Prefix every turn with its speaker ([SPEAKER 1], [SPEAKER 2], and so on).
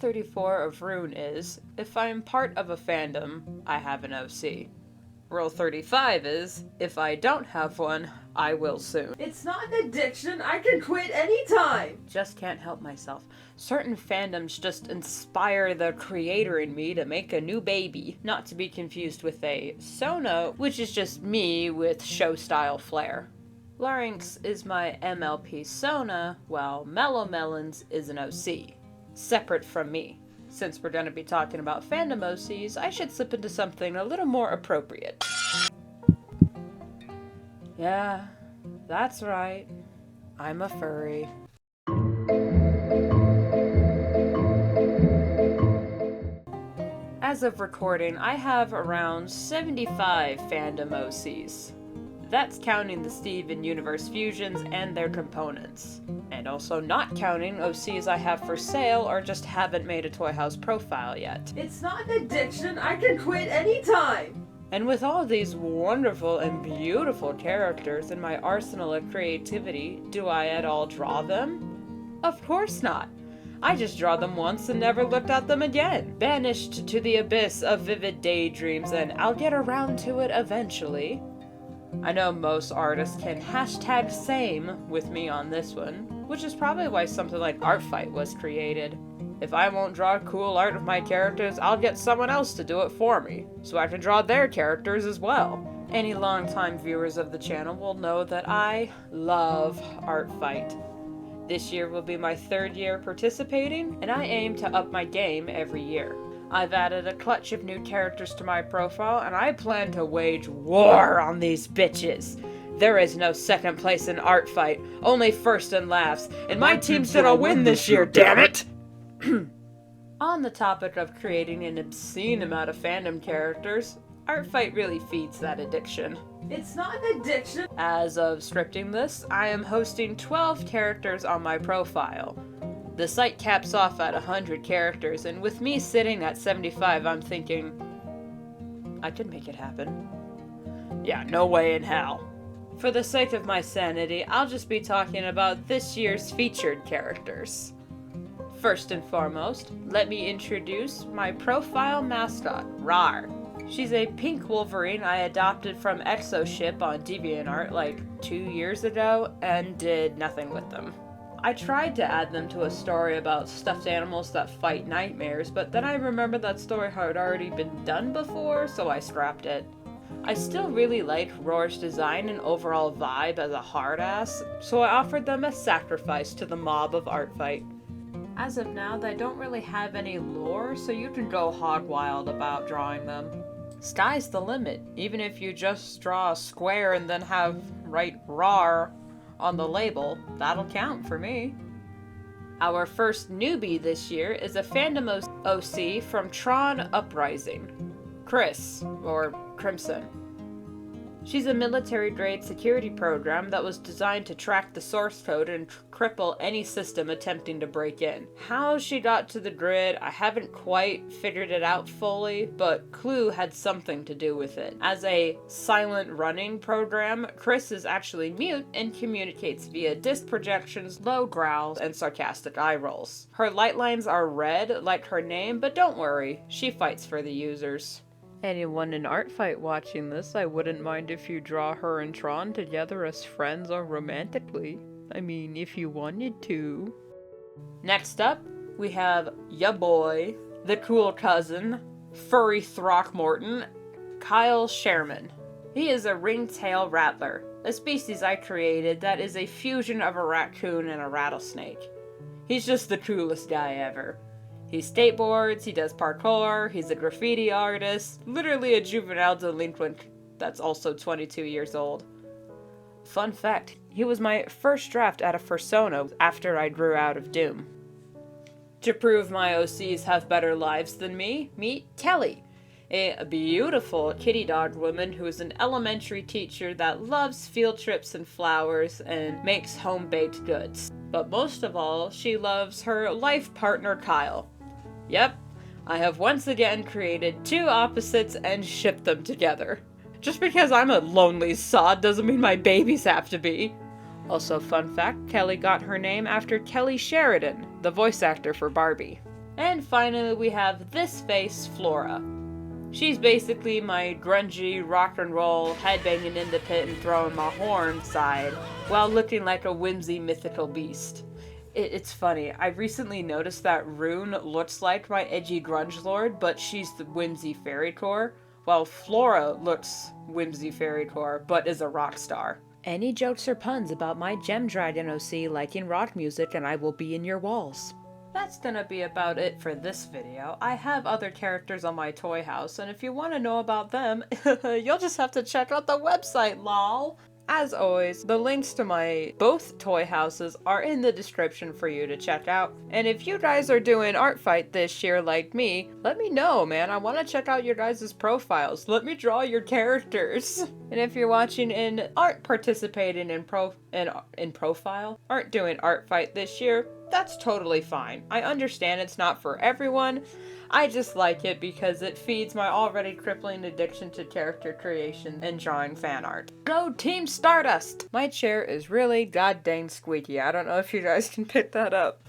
[SPEAKER 1] Rule 34 of Rune is, if I am part of a fandom, I have an OC. Rule 35 is, if I don't have one, I will soon.
[SPEAKER 2] It's not an addiction, I can quit anytime!
[SPEAKER 1] Just can't help myself. Certain fandoms just inspire the creator in me to make a new baby. Not to be confused with a Sona, which is just me with show-style flair. Larynx is my MLP Sona, while Mellow Melons is an OC. Separate from me. Since we're going to be talking about fandom OCs, I should slip into something a little more appropriate. Yeah, that's right. I'm a furry. As of recording, I have around 75 fandom OCs. That's counting the Steven Universe fusions and their components. And also not counting OCs I have for sale or just haven't made a Toy House profile yet.
[SPEAKER 2] It's not an addiction, I can quit anytime!
[SPEAKER 1] And with all these wonderful and beautiful characters in my arsenal of creativity, do I at all draw them? Of course not. I just draw them once and never looked at them again. Banished to the abyss of vivid daydreams, and I'll get around to it eventually. I know most artists can hashtag same with me on this one, which is probably why something like Art Fight was created. If I won't draw cool art of my characters, I'll get someone else to do it for me, so I can draw their characters as well. Any longtime viewers of the channel will know that I love Art Fight. This year will be my 3rd year participating, and I aim to up my game every year. I've added a clutch of new characters to my profile, and I plan to wage war on these bitches. There is no second place in Art Fight, only first and last, and my team's gonna win this year, damn it! On the topic of creating an obscene amount of fandom characters, Art Fight really feeds that addiction.
[SPEAKER 2] It's not an addiction!
[SPEAKER 1] As of scripting this, I am hosting 12 characters on my profile. The site caps off at 100 characters, and with me sitting at 75, I'm thinking, I could make it happen. Yeah, no way in hell. For the sake of my sanity, I'll just be talking about this year's featured characters. First and foremost, let me introduce my profile mascot, Rar. She's a pink Wolverine I adopted from Exoship on DeviantArt like 2 years ago and did nothing with them. I tried to add them to a story about stuffed animals that fight nightmares, but then I remembered that story had already been done before, so I scrapped it. I still really like Roar's design and overall vibe as a hard ass, so I offered them a sacrifice to the mob of Art Fight. As of now, they don't really have any lore, so you can go hog wild about drawing them. Sky's the limit, even if you just draw a square and then write RAR on the label, that'll count for me. Our first newbie this year is a fandom OC from Tron Uprising, Chris, or Crimson. She's a military-grade security program that was designed to track the source code and cripple any system attempting to break in. How she got to the grid, I haven't quite figured it out fully, but Clue had something to do with it. As a silent running program, Chris is actually mute and communicates via disc projections, low growls, and sarcastic eye rolls. Her light lines are red, like her name, but don't worry, she fights for the users. Anyone in Art Fight watching this, I wouldn't mind if you draw her and Tron together as friends or romantically. I mean, if you wanted to. Next up, we have ya boy, the cool cousin, furry Throckmorton, Kyle Sherman. He is a ringtail rattler, a species I created that is a fusion of a raccoon and a rattlesnake. He's just the coolest guy ever. He skateboards, he does parkour, he's a graffiti artist, literally a juvenile delinquent that's also 22 years old. Fun fact, he was my first draft out of Persona after I grew out of Doom. To prove my OCs have better lives than me, meet Kelly, a beautiful kitty dog woman who is an elementary teacher that loves field trips and flowers and makes home-baked goods. But most of all, she loves her life partner Kyle. Yep, I have once again created two opposites and shipped them together. Just because I'm a lonely sod doesn't mean my babies have to be. Also, fun fact, Kelly got her name after Kelly Sheridan, the voice actor for Barbie. And finally we have this face, Flora. She's basically my grungy rock and roll, headbanging in the pit and throwing my horn side, while looking like a whimsy mythical beast. It's funny, I recently noticed that Rune looks like my edgy grunge lord, but she's the whimsy fairycore, while Flora looks whimsy fairycore, but is a rock star. Any jokes or puns about my gem dragon OC liking rock music and I will be in your walls. That's gonna be about it for this video. I have other characters on my toy house, and if you want to know about them, you'll just have to check out the website, lol! As always, the links to my both toy houses are in the description for you to check out. And if you guys are doing art fight this year like me, let me know, man. I want to check out your guys' profiles. Let me draw your characters. And if you're watching and aren't participating in profile, aren't doing art fight this year, that's totally fine. I understand it's not for everyone. I just like it because it feeds my already crippling addiction to character creation and drawing fan art. Go Team Stardust! My chair is really goddamn squeaky. I don't know if you guys can pick that up.